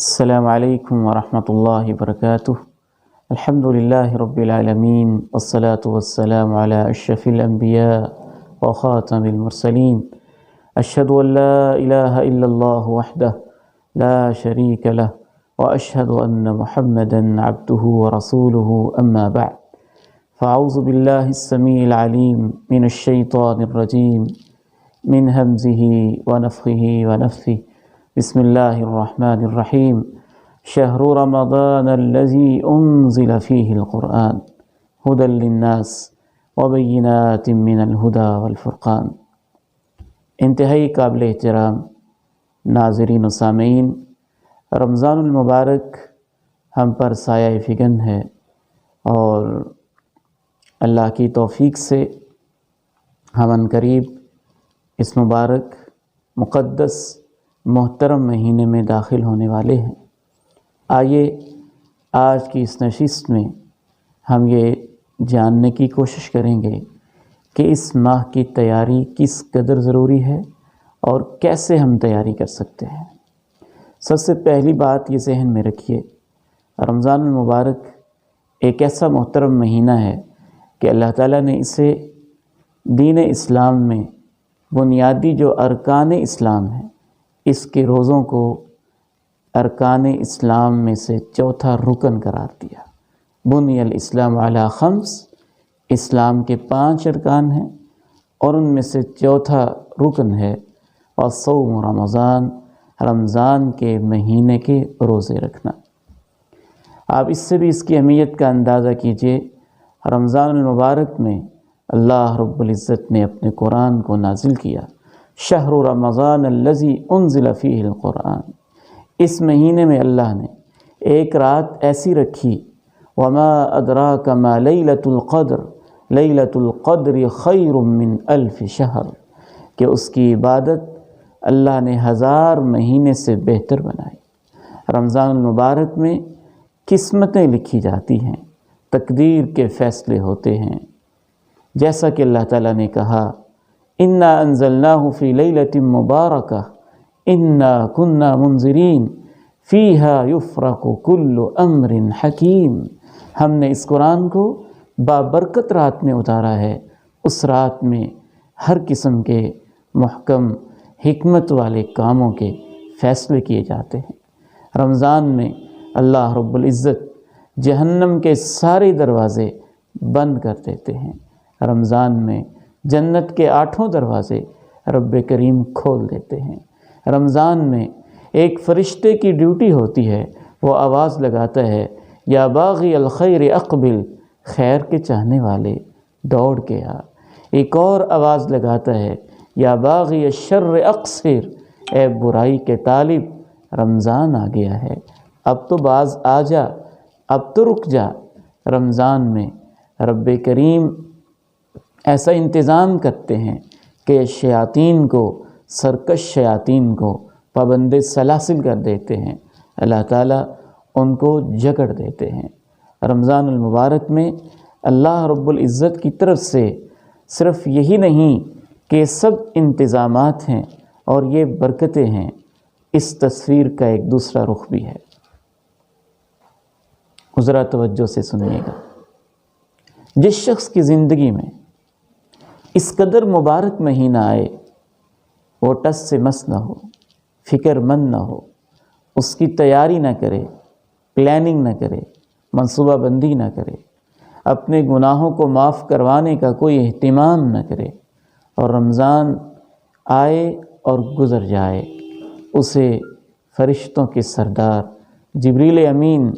السلام علیکم ورحمۃ اللہ وبرکاتہ۔ الحمد للہ رب العالمین والصلاة والسلام علی اشرف الانبیاء وخاتم المرسلین، اشہد ان لا الہ الا اللہ وحدہ لا شریک لہ واشہد ان محمدا عبدہ ورسولہ، اما بعد فاعوذ باللہ السمیع العلیم من الشیطان الرجیم من ہمزہ ونفخہ ونفثہ۔ بسم اللہ الرحمن الرحیم۔ شہر رمضان الذی انزل فیہ القرآن ھدی للناس وبینات من الھدی والفرقان۔ انتہائی قابل احترام ناظرین و سامعین، رمضان المبارک ہم پر سایہ فگن ہے، اور اللہ کی توفیق سے ہم عنقریب اس مبارک مقدس محترم مہینے میں داخل ہونے والے ہیں۔ آئیے آج کی اس نشست میں ہم یہ جاننے کی کوشش کریں گے کہ اس ماہ کی تیاری کس قدر ضروری ہے اور کیسے ہم تیاری کر سکتے ہیں۔ سب سے پہلی بات یہ ذہن میں رکھیے، رمضان المبارک ایک ایسا محترم مہینہ ہے کہ اللہ تعالیٰ نے اسے دین اسلام میں بنیادی جو ارکان اسلام ہیں، اس کے روزوں کو ارکان اسلام میں سے چوتھا رکن قرار دیا۔ بنی الاسلام علی خمس، اسلام کے 5 ارکان ہیں اور ان میں سے چوتھا رکن ہے وصوم رمضان، رمضان کے مہینے کے روزے رکھنا۔ آپ اس سے بھی اس کی اہمیت کا اندازہ کیجئے، رمضان المبارک میں اللہ رب العزت نے اپنے قرآن کو نازل کیا۔ شہر رمضان الذی انزل فیہ القرآن، اس مہینے میں اللہ نے ایک رات ایسی رکھی، وما ادراک ما لیلۃ القدر، لیلۃ القدر خیر من الف شہر، کہ اس کی عبادت اللہ نے 1000 مہینے سے بہتر بنائی۔ رمضان المبارک میں قسمتیں لکھی جاتی ہیں، تقدیر کے فیصلے ہوتے ہیں، جیسا کہ اللہ تعالیٰ نے کہا انا انزلناہ فی لیلۃ مبارکہ انا کنا منذرین فیہا یفرق کل امر حکیم۔ ہم نے اس قرآن کو بابرکت رات میں اتارا ہے، اس رات میں ہر قسم کے محکم حکمت والے کاموں کے فیصلے کیے جاتے ہیں۔ رمضان میں اللہ رب العزت جہنم کے سارے دروازے بند کر دیتے ہیں۔ رمضان میں جنت کے 8 دروازے رب کریم کھول دیتے ہیں۔ رمضان میں ایک فرشتے کی ڈیوٹی ہوتی ہے، وہ آواز لگاتا ہے یا باغی الخیر اقبل، خیر کے چاہنے والے دوڑ کے آ۔ ایک اور آواز لگاتا ہے یا باغی الشر اقصر، اے برائی کے طالب رمضان آ گیا ہے، اب تو باز آ جا، اب تو رک جا۔ رمضان میں رب کریم ایسا انتظام کرتے ہیں کہ شیاطین کو، سرکش شیاطین کو پابند سلاسل کر دیتے ہیں، اللہ تعالیٰ ان کو جکڑ دیتے ہیں۔ رمضان المبارک میں اللہ رب العزت کی طرف سے صرف یہی نہیں کہ سب انتظامات ہیں اور یہ برکتیں ہیں، اس تصویر کا ایک دوسرا رخ بھی ہے، ذرا توجہ سے سنیے گا۔ جس شخص کی زندگی میں اس قدر مبارک مہینہ آئے، وہ ٹس سے مس نہ ہو، فکر مند نہ ہو، اس کی تیاری نہ کرے، پلاننگ نہ کرے، منصوبہ بندی نہ کرے، اپنے گناہوں کو معاف کروانے کا کوئی اہتمام نہ کرے، اور رمضان آئے اور گزر جائے، اسے فرشتوں کے سردار جبریل امین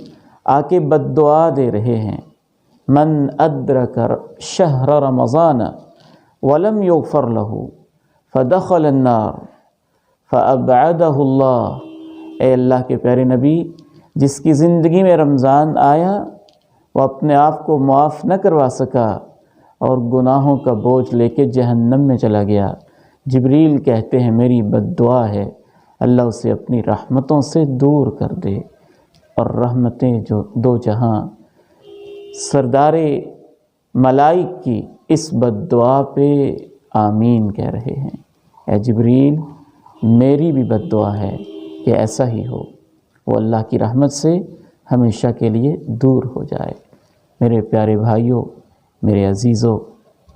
آ کے بد دعا دے رہے ہیں، من ادرک شہر رمضان ولم یغفر له فدخل النار فابعدہ اللہ۔ اے اللہ کے پیارے نبی، جس کی زندگی میں رمضان آیا، وہ اپنے آپ کو معاف نہ کروا سکا اور گناہوں کا بوجھ لے کے جہنم میں چلا گیا، جبریل کہتے ہیں میری بد دعا ہے، اللہ اسے اپنی رحمتوں سے دور کر دے۔ اور رحمتیں جو دو جہاں سردار ملائک کی اس بد دعا پہ آمین کہہ رہے ہیں، اے جبریل میری بھی بد دعا ہے کہ ایسا ہی ہو۔ وہ اللہ کی رحمت سے ہمیشہ کے لیے دور ہو جائے۔ میرے پیارے بھائیوں، میرے عزیزوں،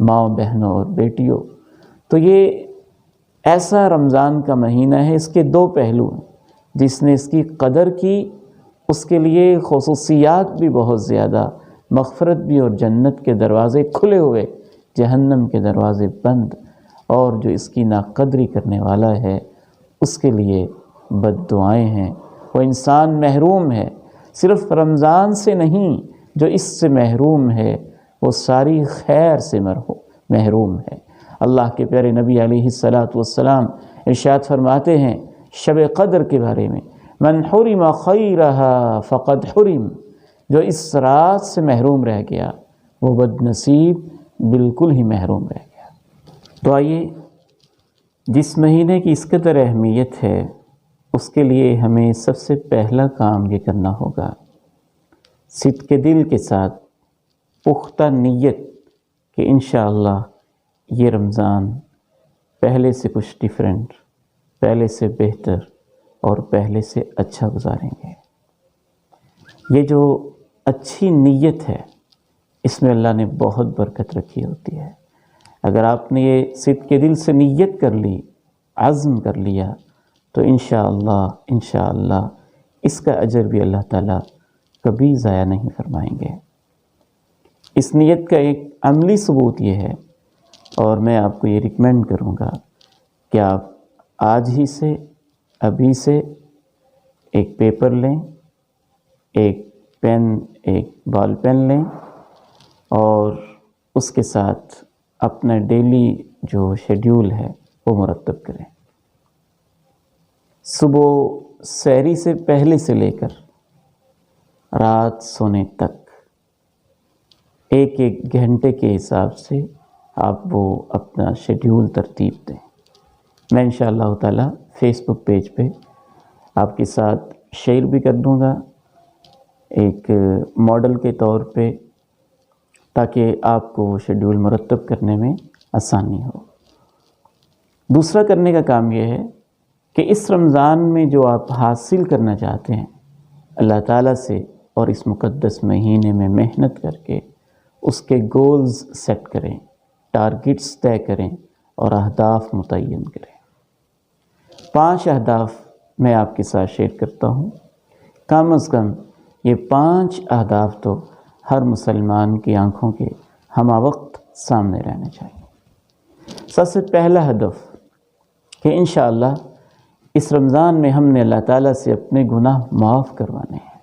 ماؤں بہنوں اور بیٹیوں، تو یہ ایسا رمضان کا مہینہ ہے، اس کے دو پہلو ہیں۔ جس نے اس کی قدر کی اس کے لیے خصوصیات بھی بہت زیادہ، مغفرت بھی اور جنت کے دروازے کھلے ہوئے، جہنم کے دروازے بند، اور جو اس کی ناقدری کرنے والا ہے اس کے لیے بد دعائیں ہیں۔ وہ انسان محروم ہے، صرف رمضان سے نہیں، جو اس سے محروم ہے وہ ساری خیر سے محروم ہے۔ اللہ کے پیارے نبی علیہ السلام ارشاد فرماتے ہیں شب قدر کے بارے میں، من حرم خیرہا فقد حرم، جو اس رات سے محروم رہ گیا وہ بد نصیب بالکل ہی محروم رہ گیا۔ تو آئیے، جس مہینے کی اس قدر اہمیت ہے اس کے لیے ہمیں سب سے پہلا کام یہ کرنا ہوگا، صدق دل کے ساتھ پختہ نیت کہ انشاءاللہ یہ رمضان پہلے سے کچھ ڈیفرنٹ، پہلے سے بہتر اور پہلے سے اچھا گزاریں گے۔ یہ جو اچھی نیت ہے اس میں اللہ نے بہت برکت رکھی ہوتی ہے۔ اگر آپ نے یہ صدق کے دل سے نیت کر لی، عزم کر لیا، تو انشاءاللہ اس کا اجر بھی اللہ تعالیٰ کبھی ضائع نہیں فرمائیں گے۔ اس نیت کا ایک عملی ثبوت یہ ہے، اور میں آپ کو یہ ریکمینڈ کروں گا کہ آپ آج ہی سے، ابھی سے ایک پیپر لیں، ایک پین، ایک بال پین لیں، اور اس کے ساتھ اپنا ڈیلی جو شیڈیول ہے وہ مرتب کریں۔ صبح سحری سے پہلے سے لے کر رات سونے تک ایک ایک گھنٹے کے حساب سے آپ وہ اپنا شیڈیول ترتیب دیں۔ میں انشاءاللہ تعالیٰ فیس بک پیج پہ آپ کے ساتھ شیئر بھی کر دوں گا ایک ماڈل کے طور پہ، تاکہ آپ کو وہ شیڈیول مرتب کرنے میں آسانی ہو۔ دوسرا کرنے کا کام یہ ہے کہ اس رمضان میں جو آپ حاصل کرنا چاہتے ہیں اللہ تعالیٰ سے، اور اس مقدس مہینے میں محنت کر کے اس کے گولز سیٹ کریں، ٹارگٹس طے کریں اور اہداف متعین کریں۔ 5 اہداف میں آپ کے ساتھ شیئر کرتا ہوں۔ کم از کم یہ 5 اہداف تو ہر مسلمان کی آنکھوں کے ہمہ وقت سامنے رہنے چاہیے۔ سب سے پہلا ہدف کہ انشاءاللہ اس رمضان میں ہم نے اللہ تعالیٰ سے اپنے گناہ معاف کروانے ہیں۔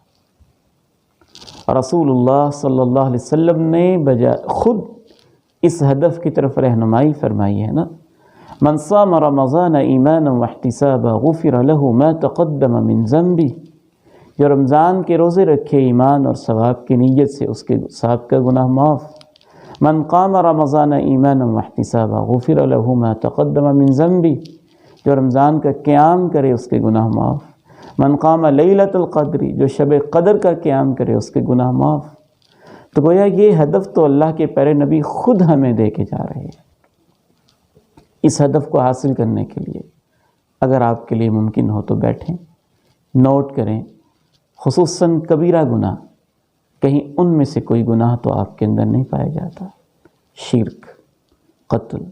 رسول اللہ صلی اللہ علیہ وسلم نے خود اس ہدف کی طرف رہنمائی فرمائی ہے نا، من صام رمضان ایمانا واحتسابا غفر له ما تقدم من ذنبه، جو رمضان کے روزے رکھے ایمان اور ثواب کی نیت سے اس کے سابقہ گناہ معاف۔ من قام رمضان ایمانا واحتسابا غفر له ما تقدم من ذنبه، جو رمضان کا قیام کرے اس کے گناہ معاف۔ من قام لیلۃ القدر، جو شب قدر کا قیام کرے اس کے گناہ معاف۔ تو گویا یہ ہدف تو اللہ کے پیارے نبی خود ہمیں دے کے جا رہے ہیں۔ اس ہدف کو حاصل کرنے کے لیے اگر آپ کے لیے ممکن ہو تو بیٹھیں، نوٹ کریں، خصوصاً کبیرہ گناہ، کہیں ان میں سے کوئی گناہ تو آپ کے اندر نہیں پایا جاتا، شرک، قتل،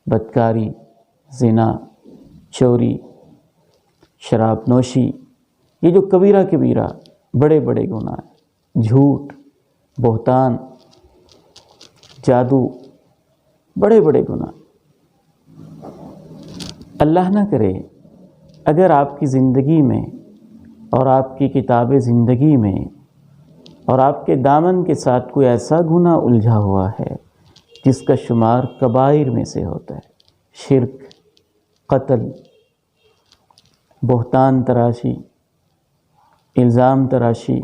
بدکاری، زنا، چوری، شراب نوشی، یہ جو کبیرہ بڑے بڑے گناہ ہیں، جھوٹ، بہتان، جادو، بڑے بڑے گناہ۔ اللہ نہ کرے اگر آپ کی زندگی میں اور آپ کی کتاب زندگی میں اور آپ کے دامن کے ساتھ کوئی ایسا گناہ الجھا ہوا ہے جس کا شمار کبائر میں سے ہوتا ہے، شرک، قتل، بہتان تراشی، الزام تراشی،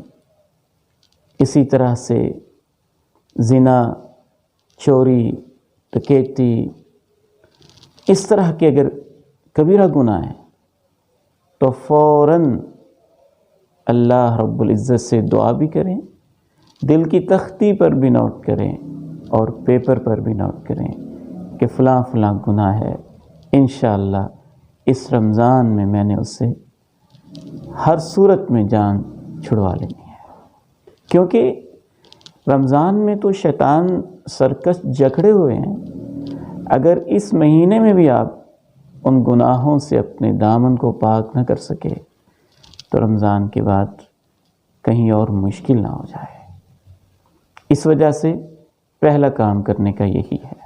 اسی طرح سے زنا، چوری، ڈکیتی، اس طرح کے اگر کبیرہ گناہ ہیں تو فوراً اللہ رب العزت سے دعا بھی کریں، دل کی تختی پر بھی نوٹ کریں اور پیپر پر بھی نوٹ کریں کہ فلاں فلاں گناہ ہے، انشاءاللہ اس رمضان میں میں نے اسے ہر صورت میں جان چھڑوا لینی ہے، کیونکہ رمضان میں تو شیطان سرکش جکڑے ہوئے ہیں۔ اگر اس مہینے میں بھی آپ ان گناہوں سے اپنے دامن کو پاک نہ کر سکے تو رمضان کے بعد کہیں اور مشکل نہ ہو جائے۔ اس وجہ سے پہلا کام کرنے کا یہی ہے۔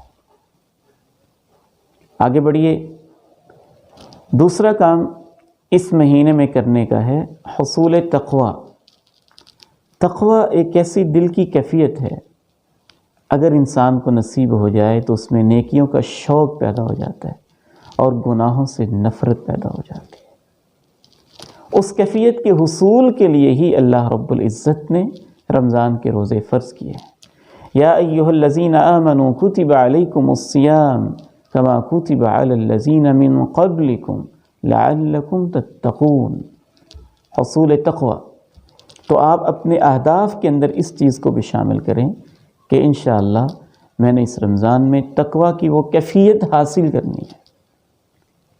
آگے بڑھیے، دوسرا کام اس مہینے میں کرنے کا ہے حصول تقوی۔ تقوی ایک ایسی دل کی کیفیت ہے، اگر انسان کو نصیب ہو جائے تو اس میں نیکیوں کا شوق پیدا ہو جاتا ہے اور گناہوں سے نفرت پیدا ہو جاتی ہے۔ اس کیفیت کے حصول کے لیے ہی اللہ رب العزت نے رمضان کے روزے فرض کیے ہیں۔ یا ایھا الذین آمنوا کتب علیکم الصیام کما کتب علی الذین من قبلکم لعلکم تتقون۔ حصول تقوی، تو آپ اپنے اہداف کے اندر اس چیز کو بھی شامل کریں کہ انشاءاللہ میں نے اس رمضان میں تقوی کی وہ کیفیت حاصل کرنی ہے۔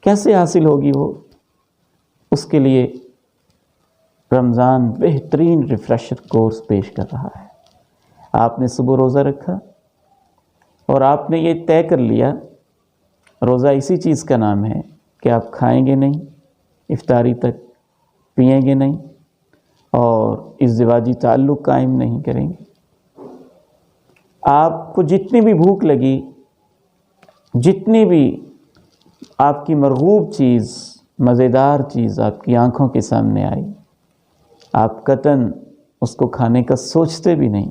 کیسے حاصل ہوگی وہ؟ اس کے لیے رمضان بہترین ریفریشر کورس پیش کر رہا ہے۔ آپ نے صبح روزہ رکھا اور آپ نے یہ طے کر لیا، روزہ اسی چیز کا نام ہے کہ آپ کھائیں گے نہیں افطاری تک، پئیں گے نہیں اور ازدواجی تعلق قائم نہیں کریں گے۔ آپ کو جتنی بھی بھوک لگی، جتنی بھی آپ کی مرغوب چیز، مزیدار چیز آپ کی آنکھوں کے سامنے آئی، آپ قطعاً اس کو کھانے کا سوچتے بھی نہیں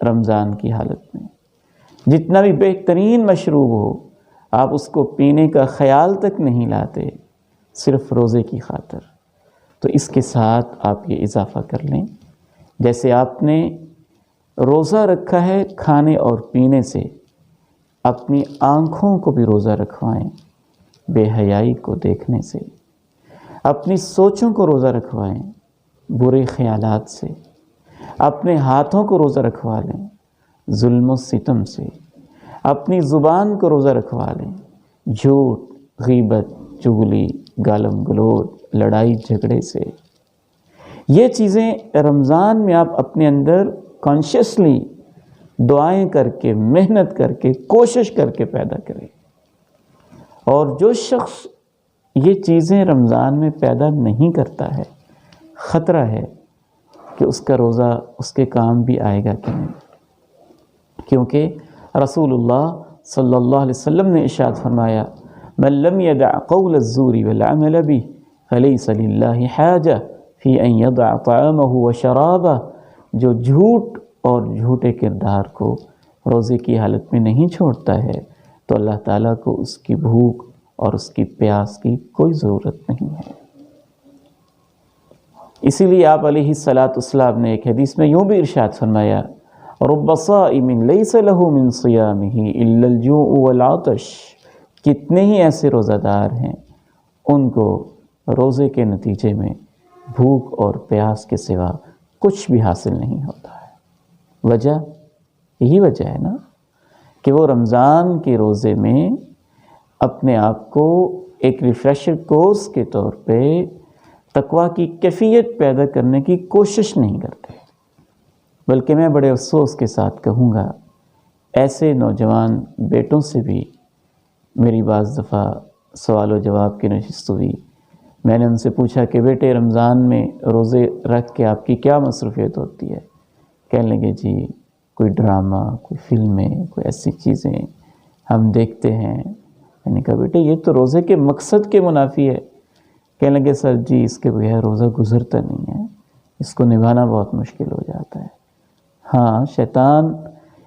رمضان کی حالت میں۔ جتنا بھی بہترین مشروب ہو، آپ اس کو پینے کا خیال تک نہیں لاتے، صرف روزے کی خاطر۔ تو اس کے ساتھ آپ یہ اضافہ کر لیں، جیسے آپ نے روزہ رکھا ہے کھانے اور پینے سے، اپنی آنکھوں کو بھی روزہ رکھوائیں بے حیائی کو دیکھنے سے، اپنی سوچوں کو روزہ رکھوائیں برے خیالات سے، اپنے ہاتھوں کو روزہ رکھوا لیں ظلم و ستم سے، اپنی زبان کو روزہ رکھوا لیں جھوٹ، غیبت، چغلی، گالم گلوچ، لڑائی جھگڑے سے۔ یہ چیزیں رمضان میں آپ اپنے اندر کانشیسلی دعائیں کر کے، محنت کر کے، کوشش کر کے پیدا کریں۔ اور جو شخص یہ چیزیں رمضان میں پیدا نہیں کرتا ہے، خطرہ ہے کہ اس کا روزہ اس کے کام بھی آئے گا کہ نہیں، کیونکہ رسول اللہ صلی اللہ علیہ وسلم نے ارشاد فرمایا من لم يدع قول الزور والعمل به فليس لله حاجة في ان يدع طعامه وشرابه۔ جو جھوٹ اور جھوٹے کردار کو روزے کی حالت میں نہیں چھوڑتا ہے تو اللہ تعالیٰ کو اس کی بھوک اور اس کی پیاس کی کوئی ضرورت نہیں ہے۔ اسی لیے آپ علیہ الصلاۃ والسلام نے ایک حدیث میں یوں بھی ارشاد فرمایا رب صائم لیس له من صیامه الا الجوع والعطش۔ کتنے ہی ایسے روزہ دار ہیں ان کو روزے کے نتیجے میں بھوک اور پیاس کے سوا کچھ بھی حاصل نہیں ہوتا ہے۔ وجہ یہی وجہ ہے نا کہ وہ رمضان کے روزے میں اپنے آپ کو ایک ریفریشر کورس کے طور پہ تقویٰ کی کیفیت پیدا کرنے کی کوشش نہیں کرتے، بلکہ میں بڑے افسوس کے ساتھ کہوں گا ایسے نوجوان بیٹوں سے بھی میری بعض دفعہ سوال و جواب کی نشست ہوئی۔ میں نے ان سے پوچھا کہ بیٹے رمضان میں روزے رکھ کے آپ کی کیا مصروفیت ہوتی ہے؟ کہنے لگے جی کوئی ڈرامہ، کوئی فلمیں، کوئی ایسی چیزیں ہم دیکھتے ہیں۔ میں نے کہا بیٹے یہ تو روزے کے مقصد کے منافی ہے۔ کہنے لگے سر جی اس کے بغیر روزہ گزرتا نہیں ہے، اس کو نبھانا بہت مشکل ہو جاتا ہے۔ ہاں شیطان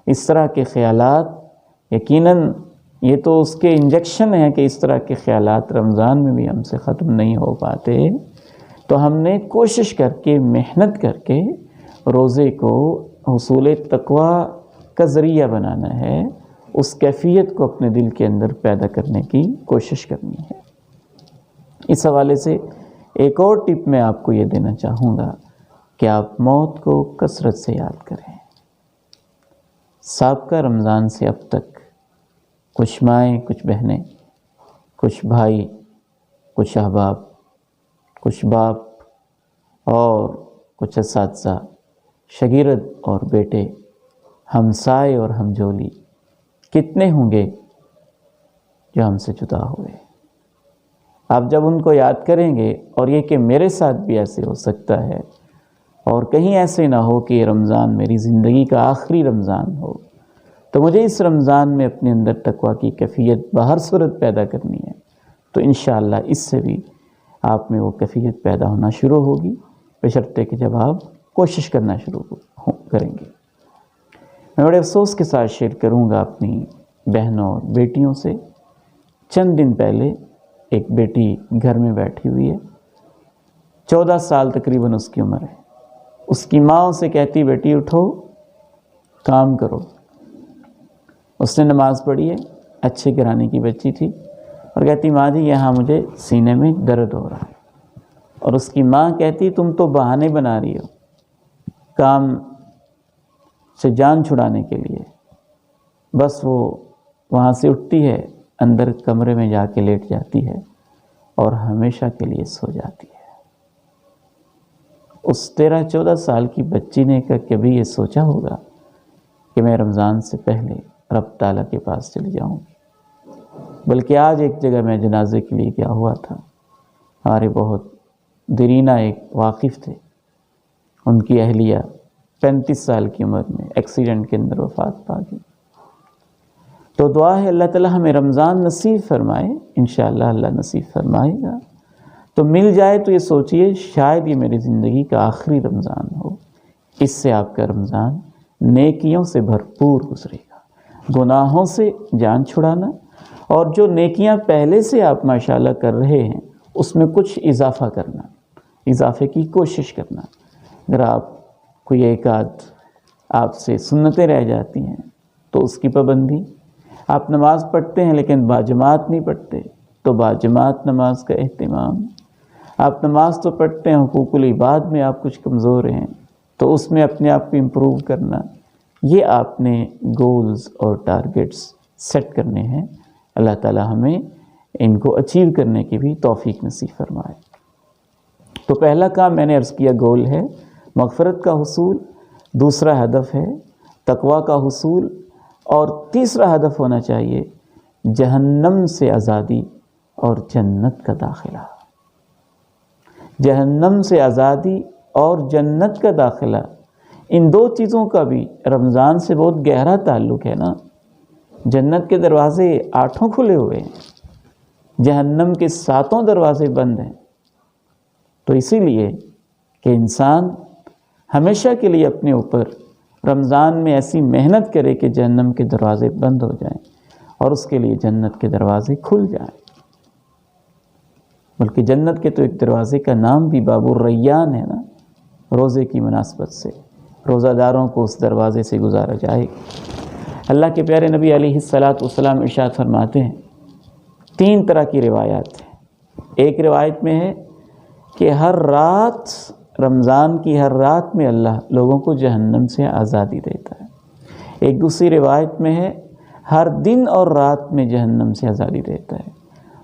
اس طرح کے خیالات، یقیناً یہ تو اس کے انجیکشن ہے کہ اس طرح کے خیالات رمضان میں بھی ہم سے ختم نہیں ہو پاتے، تو ہم نے کوشش کر کے، محنت کر کے روزے کو حصول تقویٰ کا ذریعہ بنانا ہے، اس کیفیت کو اپنے دل کے اندر پیدا کرنے کی کوشش کرنی ہے۔ اس حوالے سے ایک اور ٹپ میں آپ کو یہ دینا چاہوں گا کہ آپ موت کو کثرت سے یاد کریں۔ سابقہ رمضان سے اب تک کچھ مائیں، کچھ بہنیں، کچھ بھائی، کچھ احباب، کچھ باپ، اور کچھ اساتذہ، شاگرد اور بیٹے، ہمسائے اور ہمجولی کتنے ہوں گے جو ہم سے جدا ہوئے۔ آپ جب ان کو یاد کریں گے، اور یہ کہ میرے ساتھ بھی ایسے ہو سکتا ہے، اور کہیں ایسے نہ ہو کہ یہ رمضان میری زندگی کا آخری رمضان ہو، تو مجھے اس رمضان میں اپنے اندر تقویٰ کی کیفیت بہر صورت پیدا کرنی ہے، تو انشاءاللہ اس سے بھی آپ میں وہ کیفیت پیدا ہونا شروع ہوگی، بشرطے کہ جب آپ کوشش کرنا شروع کریں گے۔ میں بڑے افسوس کے ساتھ شیئر کروں گا اپنی بہنوں اور بیٹیوں سے، چند دن پہلے ایک بیٹی گھر میں بیٹھی ہوئی ہے، 14 سال تقریباً اس کی عمر ہے۔ اس کی ماں اسے کہتی بیٹی اٹھو کام کرو۔ اس نے نماز پڑھی ہے، اچھے گھرانے کی بچی تھی، اور کہتی ماں جی یہاں مجھے سینے میں درد ہو رہا ہے، اور اس کی ماں کہتی تم تو بہانے بنا رہی ہو کام سے جان چھڑانے کے لیے۔ بس وہ وہاں سے اٹھتی ہے، اندر کمرے میں جا کے لیٹ جاتی ہے اور ہمیشہ کے لیے سو جاتی ہے۔ اس 13-14 سال کی بچی نے کبھی یہ سوچا ہوگا کہ میں رمضان سے پہلے رب تعالیٰ کے پاس چلی جاؤں گی؟ بلکہ آج ایک جگہ میں جنازے کے لیے گیا ہوا تھا، ہمارے بہت دیرینہ ایک واقف تھے، ان کی اہلیہ 35 سال کی عمر میں ایکسیڈنٹ کے اندر وفات پا گئی۔ تو دعا ہے اللہ تعالیٰ ہمیں رمضان نصیب فرمائے، انشاءاللہ اللہ نصیب فرمائے گا۔ تو مل جائے تو یہ سوچئے شاید یہ میری زندگی کا آخری رمضان ہو، اس سے آپ کا رمضان نیکیوں سے بھرپور گزرے گا، گناہوں سے جان چھڑانا، اور جو نیکیاں پہلے سے آپ ماشاءاللہ کر رہے ہیں اس میں کچھ اضافہ کرنا، اضافے کی کوشش کرنا۔ اگر آپ کوئی ایک آدھ آپ سے سنتیں رہ جاتی ہیں تو اس کی پابندی، آپ نماز پڑھتے ہیں لیکن باجماعت نہیں پڑھتے تو باجماعت نماز کا اہتمام، آپ نماز تو پڑھتے ہیں حقوق العباد میں آپ کچھ کمزور ہیں تو اس میں اپنے آپ کو امپروو کرنا، یہ آپ نے گولز اور ٹارگٹس سیٹ کرنے ہیں۔ اللہ تعالی ہمیں ان کو اچیو کرنے کی بھی توفیق نصیب فرمائے۔ تو پہلا کام میں نے عرض کیا گول ہے مغفرت کا حصول، دوسرا ہدف ہے تقویٰ کا حصول، اور تیسرا ہدف ہونا چاہیے جہنم سے آزادی اور جنت کا داخلہ۔ جہنم سے آزادی اور جنت کا داخلہ، ان دو چیزوں کا بھی رمضان سے بہت گہرا تعلق ہے نا۔ جنت کے دروازے 8 کھلے ہوئے ہیں، جہنم کے 7 دروازے بند ہیں۔ تو اسی لیے کہ انسان ہمیشہ کے لیے اپنے اوپر رمضان میں ایسی محنت کرے کہ جہنم کے دروازے بند ہو جائیں اور اس کے لیے جنت کے دروازے کھل جائیں۔ بلکہ جنت کے تو ایک دروازے کا نام بھی باب الریان ہے نا، روزے کی مناسبت سے روزہ داروں کو اس دروازے سے گزارا جائے گا۔ اللہ کے پیارے نبی علیہ الصلاۃ ارشاد فرماتے ہیں 3 طرح کی روایات ہیں۔ ایک روایت میں ہے کہ ہر رات، رمضان کی ہر رات میں اللہ لوگوں کو جہنم سے آزادی دیتا ہے۔ ایک دوسری روایت میں ہے ہر دن اور رات میں جہنم سے آزادی دیتا ہے،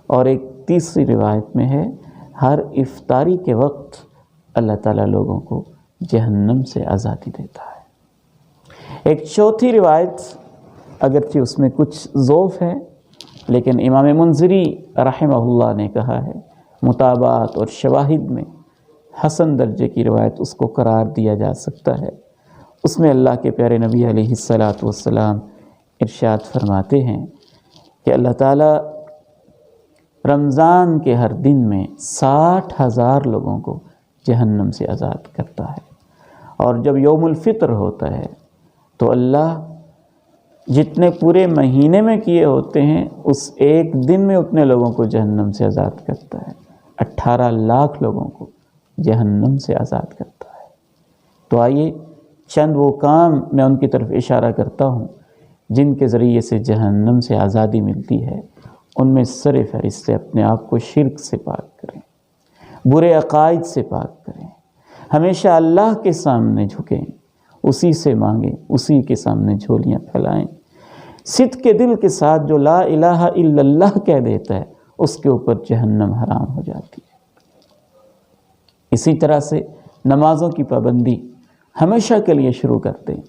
اور ایک تیسری روایت میں ہے ہر افطاری کے وقت اللہ تعالیٰ لوگوں کو جہنم سے آزادی دیتا ہے۔ ایک چوتھی روایت اگرچہ اس میں کچھ ضعف ہے، لیکن امام منذری رحمہ اللہ نے کہا ہے مطابعات اور شواہد میں حسن درجے کی روایت اس کو قرار دیا جا سکتا ہے۔ اس میں اللہ کے پیارے نبی علیہ السلام ارشاد فرماتے ہیں کہ اللہ تعالیٰ رمضان کے ہر دن میں 60,000 لوگوں کو جہنم سے آزاد کرتا ہے، اور جب یوم الفطر ہوتا ہے تو اللہ جتنے پورے مہینے میں کیے ہوتے ہیں اس ایک دن میں اتنے لوگوں کو جہنم سے آزاد کرتا ہے، 18 لاکھ لوگوں کو جہنم سے آزاد کرتا ہے۔ تو آئیے چند وہ کام میں ان کی طرف اشارہ کرتا ہوں جن کے ذریعے سے جہنم سے آزادی ملتی ہے۔ ان میں سر فہرست سے اپنے آپ کو شرک سے پاک کریں، برے عقائد سے پاک کریں، ہمیشہ اللہ کے سامنے جھکیں، اسی سے مانگیں، اسی کے سامنے جھولیاں پھیلائیں۔ صدق کے دل کے ساتھ جو لا الہ الا اللہ کہہ دیتا ہے اس کے اوپر جہنم حرام ہو جاتی ہے۔ اسی طرح سے نمازوں کی پابندی ہمیشہ کے لیے شروع کر دیں۔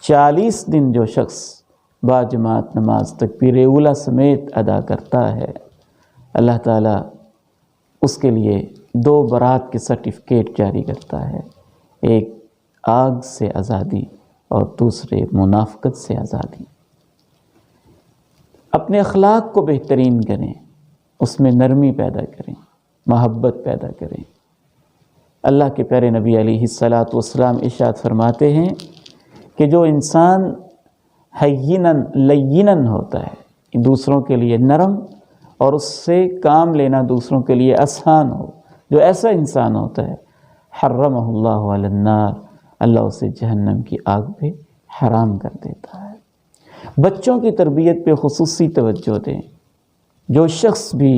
40 دن جو شخص باجماعت نماز تکبیر اولیٰ سمیت ادا کرتا ہے، اللہ تعالیٰ اس کے لیے 2 برات کے سرٹیفکیٹ جاری کرتا ہے، ایک آگ سے آزادی اور دوسرے منافقت سے آزادی۔ اپنے اخلاق کو بہترین کریں، اس میں نرمی پیدا کریں، محبت پیدا کریں۔ اللہ کے پیارے نبی علیہ الصلاۃ والسلام ارشاد فرماتے ہیں کہ جو انسان ہینن لینن ہوتا ہے، دوسروں کے لیے نرم اور اس سے کام لینا دوسروں کے لیے آسان ہو، جو ایسا انسان ہوتا ہے، حرمہ اللہ علی النار، اللہ اسے جہنم کی آگ پہ حرام کر دیتا ہے۔ بچوں کی تربیت پہ خصوصی توجہ دیں۔ جو شخص بھی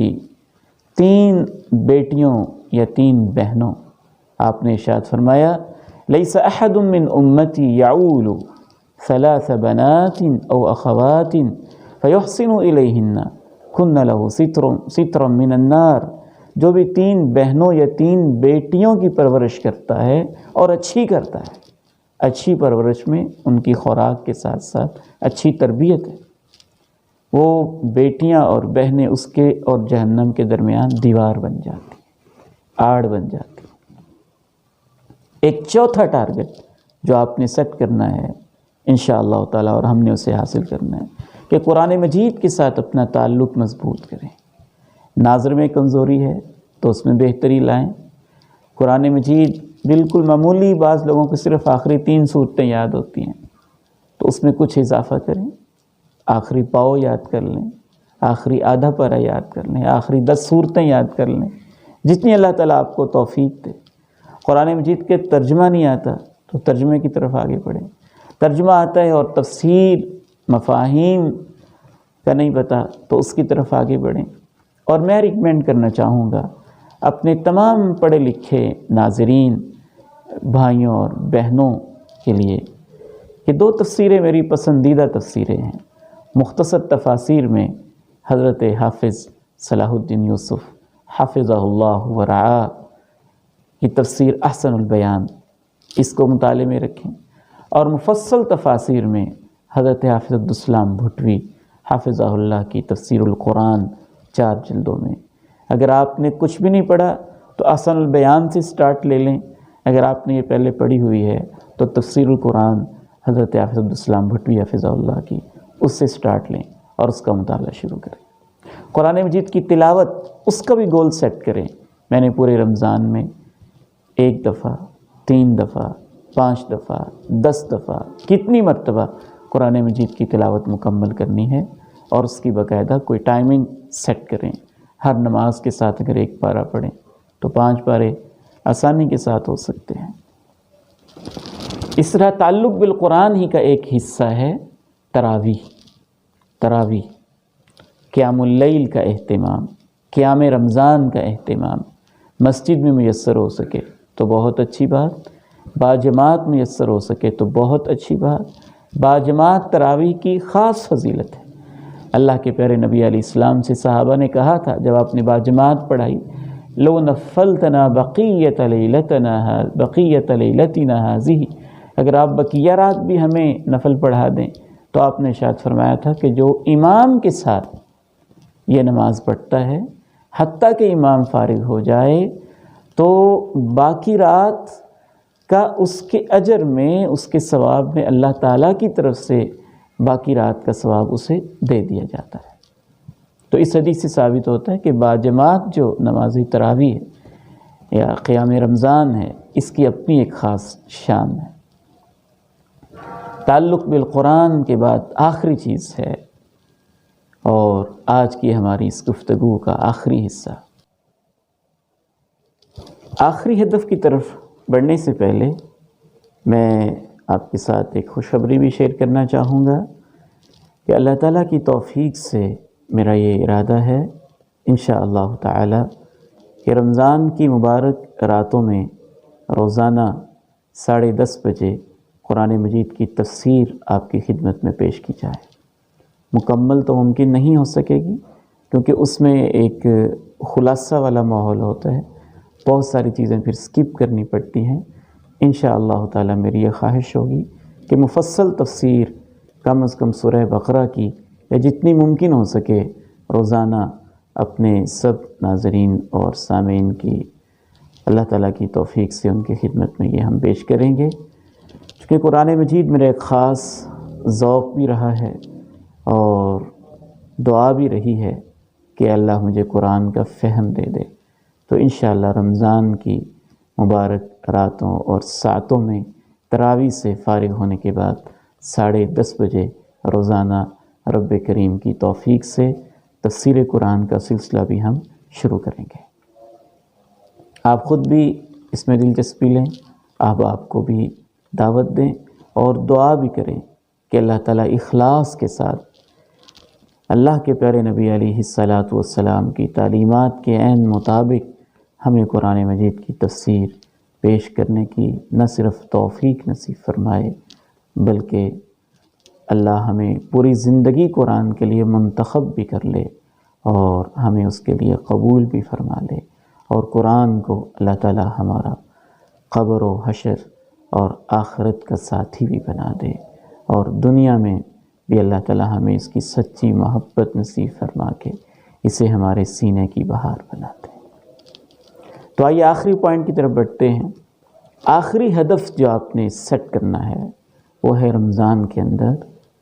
3 بیٹیوں یا 3 بہنوں، آپ نے ارشاد فرمایا لیس احد من امتی یعول 3 بنات او اخوات فیحسن الیہن کن لہ سترا من النار، جو بھی 3 بہنوں یا 3 بیٹیوں کی پرورش کرتا ہے اور اچھی کرتا ہے، اچھی پرورش میں ان کی خوراک کے ساتھ ساتھ اچھی تربیت ہے، وہ بیٹیاں اور بہنیں اس کے اور جہنم کے درمیان دیوار بن جاتی، آڑ بن جاتی۔ ایک چوتھا ٹارگٹ جو آپ نے سیٹ کرنا ہے انشاءاللہ تعالیٰ، اور ہم نے اسے حاصل کرنا ہے کہ قرآن مجید کے ساتھ اپنا تعلق مضبوط کریں۔ ناظر میں کمزوری ہے تو اس میں بہتری لائیں۔ قرآن مجید بالکل معمولی، بعض لوگوں کو صرف آخری 3 سورتیں یاد ہوتی ہیں، تو اس میں کچھ اضافہ کریں، آخری پاؤ یاد کر لیں، آخری آدھا پارہ یاد کر لیں، آخری 10 سورتیں یاد کر لیں، جتنی اللہ تعالیٰ آپ کو توفیق دے۔ قرآن مجید کے ترجمہ نہیں آتا تو ترجمے کی طرف آگے بڑھیں، ترجمہ آتا ہے اور تفسیر مفاہیم کا نہیں پتہ تو اس کی طرف آگے بڑھیں۔ اور میں ریکمینڈ کرنا چاہوں گا اپنے تمام پڑھے لکھے ناظرین بھائیوں اور بہنوں کے لیے کہ 2 تفسیریں میری پسندیدہ تفسیریں ہیں۔ مختصر تفاسیر میں حضرت حافظ صلاح الدین یوسف حافظہ اللہ ورعاہ کی تفسیر احسن البیان، اس کو مطالعے میں رکھیں، اور مفصل تفاسیر میں حضرت حافظ عبدالسلام بھٹوی حافظہ اللہ کی تفسیر القرآن 4 جلدوں میں۔ اگر آپ نے کچھ بھی نہیں پڑھا تو احسن البیان سے سٹارٹ لے لیں، اگر آپ نے یہ پہلے پڑھی ہوئی ہے تو تفسیر القرآن حضرت حافظ عبدالسلام بھٹوی حافظہ اللہ کی، اس سے سٹارٹ لیں اور اس کا مطالعہ شروع کریں۔ قرآن مجید کی تلاوت، اس کا بھی گول سیٹ کریں۔ میں نے پورے رمضان میں 1 دفعہ، 3 دفعہ، 5 دفعہ، 10 دفعہ، کتنی مرتبہ قرآن مجید کی تلاوت مکمل کرنی ہے، اور اس کی باقاعدہ کوئی ٹائمنگ سیٹ کریں۔ ہر نماز کے ساتھ اگر 1 پارہ پڑھیں تو 5 پارے آسانی کے ساتھ ہو سکتے ہیں۔ اس طرح تعلق بالقرآن ہی کا ایک حصہ ہے تراویح، قیام اللیل کا اہتمام، قیام رمضان کا اہتمام، مسجد میں میسر ہو سکے تو بہت اچھی بات، باجماعت میسر ہو سکے تو بہت اچھی بات۔ باجماعت تراویح کی خاص فضیلت ہے۔ اللہ کے پیارے نبی علیہ السلام سے صحابہ نے کہا تھا جب آپ نے باجماعت پڑھائی، لو نفلتنا بقیت لیلتنا هذه، اگر آپ بقیہ رات بھی ہمیں نفل پڑھا دیں، تو آپ نے ارشاد فرمایا تھا کہ جو امام کے ساتھ یہ نماز پڑھتا ہے حتیٰ کہ امام فارغ ہو جائے تو باقی رات کا اس کے اجر میں، اس کے ثواب میں اللہ تعالیٰ کی طرف سے باقی رات کا ثواب اسے دے دیا جاتا ہے۔ تو اس حدیث سے ثابت ہوتا ہے کہ باجماعت جو نماز تراویح ہے یا قیام رمضان ہے، اس کی اپنی ایک خاص شان ہے۔ تعلق بالقرآن کے بعد آخری چیز ہے، اور آج کی ہماری اس گفتگو کا آخری حصہ، آخری ہدف کی طرف بڑھنے سے پہلے میں آپ کے ساتھ ایک خوشخبری بھی شیئر کرنا چاہوں گا کہ اللہ تعالیٰ کی توفیق سے میرا یہ ارادہ ہے انشاءاللہ تعالی کہ رمضان کی مبارک راتوں میں روزانہ 10:30 بجے قرآن مجید کی تفسیر آپ کی خدمت میں پیش کی جائے۔ مکمل تو ممکن نہیں ہو سکے گی کیونکہ اس میں ایک خلاصہ والا ماحول ہوتا ہے، بہت ساری چیزیں پھر سکپ کرنی پڑتی ہیں۔ انشاءاللہ تعالی میری یہ خواہش ہوگی کہ مفصل تفسیر کم از کم سورہ بقرہ کی یا جتنی ممکن ہو سکے روزانہ اپنے سب ناظرین اور سامعین کی اللہ تعالیٰ کی توفیق سے ان کی خدمت میں یہ ہم پیش کریں گے، چونکہ قرآن مجید میرا ایک خاص ذوق بھی رہا ہے اور دعا بھی رہی ہے کہ اللہ مجھے قرآن کا فہم دے دے۔ تو انشاءاللہ رمضان کی مبارک راتوں اور ساعتوں میں تراویح سے فارغ ہونے کے بعد 10:30 بجے روزانہ رب کریم کی توفیق سے تفسیر قرآن کا سلسلہ بھی ہم شروع کریں گے۔ آپ خود بھی اس میں دلچسپی لیں، احباب کو بھی دعوت دیں اور دعا بھی کریں کہ اللہ تعالیٰ اخلاص کے ساتھ اللہ کے پیارے نبی علیہ الصلاۃ والسلام کی تعلیمات کے عین مطابق ہمیں قرآن مجید کی تفسیر پیش کرنے کی نہ صرف توفیق نصیب فرمائے بلکہ اللہ ہمیں پوری زندگی قرآن کے لیے منتخب بھی کر لے اور ہمیں اس کے لیے قبول بھی فرما لے، اور قرآن کو اللہ تعالیٰ ہمارا قبر و حشر اور آخرت کا ساتھی بھی بنا دے، اور دنیا میں بھی اللہ تعالیٰ ہمیں اس کی سچی محبت نصیب فرما کے اسے ہمارے سینے کی بہار بنا دے۔ تو آئیے آخری پوائنٹ کی طرف بڑھتے ہیں۔ آخری ہدف جو آپ نے سیٹ کرنا ہے وہ ہے رمضان کے اندر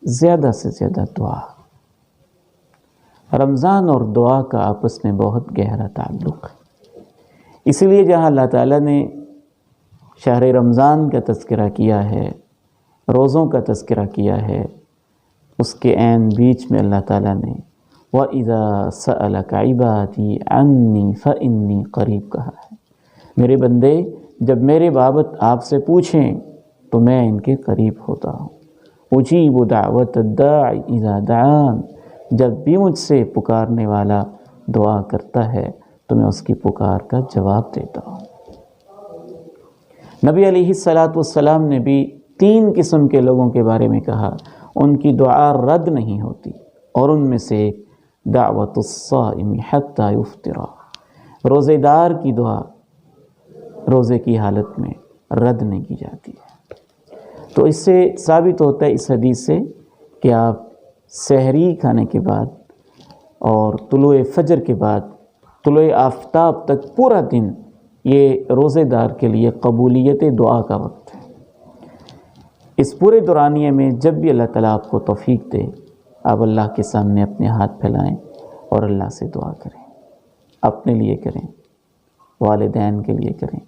زیادہ سے زیادہ دعا۔ رمضان اور دعا کا آپس میں بہت گہرا تعلق ہے، اسی لیے جہاں اللہ تعالیٰ نے شہر رمضان کا تذکرہ کیا ہے، روزوں کا تذکرہ کیا ہے، اس کے عین بیچ میں اللہ تعالیٰ نے وَإِذَا سَأَلَكَ عِبَادِي عَنِّي فَإِنِّي قَرِيب کہا ہے۔ میرے بندے جب میرے بابت آپ سے پوچھیں تو میں ان کے قریب ہوتا ہوں۔ اجیب دعوت الداع اذا دعان، جب بھی مجھ سے پکارنے والا دعا کرتا ہے تو میں اس کی پکار کا جواب دیتا ہوں۔ نبی علیہ الصلاۃ والسلام نے بھی 3 قسم کے لوگوں کے بارے میں کہا ان کی دعا رد نہیں ہوتی، اور ان میں سے ایک دعوت الصائم حتی یفطر، روزے دار کی دعا روزے کی حالت میں رد نہیں کی جاتی ہے۔ تو اس سے ثابت ہوتا ہے اس حدیث سے کہ آپ سحری کھانے کے بعد اور طلوع فجر کے بعد طلوع آفتاب تک پورا دن یہ روزے دار کے لیے قبولیت دعا کا وقت ہے۔ اس پورے دورانیے میں جب بھی اللہ تعالیٰ آپ کو توفیق دے، آپ اللہ کے سامنے اپنے ہاتھ پھیلائیں اور اللہ سے دعا کریں۔ اپنے لیے کریں، والدین کے لیے کریں،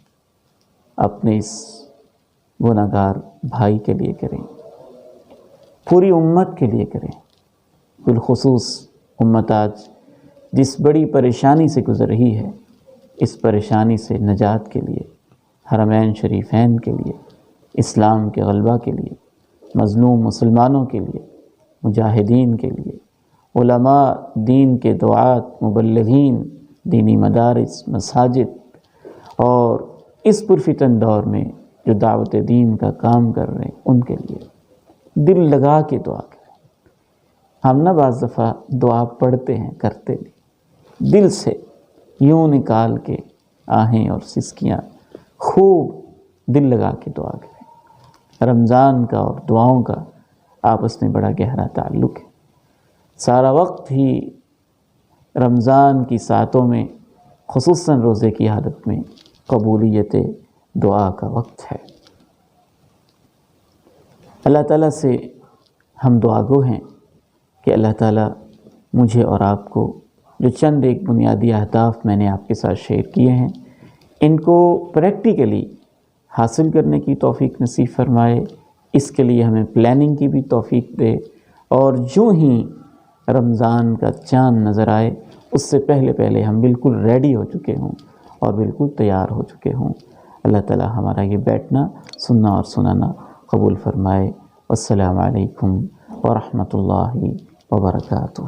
اپنے اس گناہگار بھائی کے لیے کریں، پوری امت کے لیے کریں۔ بالخصوص امت آج جس بڑی پریشانی سے گزر رہی ہے، اس پریشانی سے نجات کے لیے، حرمین شریفین کے لیے، اسلام کے غلبہ کے لیے، مظلوم مسلمانوں کے لیے، مجاہدین کے لیے، علماء دین کے دعات، مبلغین، دینی مدارس، مساجد، اور اس پرفتن دور میں جو دعوت دین کا کام کر رہے ہیں ان کے لیے دل لگا کے دعا کریں۔ ہم نہ بعض دفعہ دعا پڑھتے ہیں، کرتے نہیں، دل سے یوں نکال کے آہیں اور سسکیاں خوب دل لگا کے دعا کریں۔ رمضان کا اور دعاؤں کا آپس میں بڑا گہرا تعلق ہے۔ سارا وقت ہی رمضان کی ساعتوں میں خصوصاً روزے کی حالت میں قبولیت دعا کا وقت ہے۔ اللہ تعالیٰ سے ہم دعا گو ہیں کہ اللہ تعالیٰ مجھے اور آپ کو جو چند ایک بنیادی اہداف میں نے آپ کے ساتھ شیئر کیے ہیں ان کو پریکٹیکلی حاصل کرنے کی توفیق نصیب فرمائے، اس کے لیے ہمیں پلاننگ کی بھی توفیق دے، اور جو ہی رمضان کا چاند نظر آئے اس سے پہلے ہم بالکل ریڈی ہو چکے ہوں اور بالکل تیار ہو چکے ہوں۔ اللہ تعالی ہمارا یہ بیٹھنا، سننا اور سنانا قبول فرمائے۔ السلام علیکم ورحمۃ اللہ وبرکاتہ۔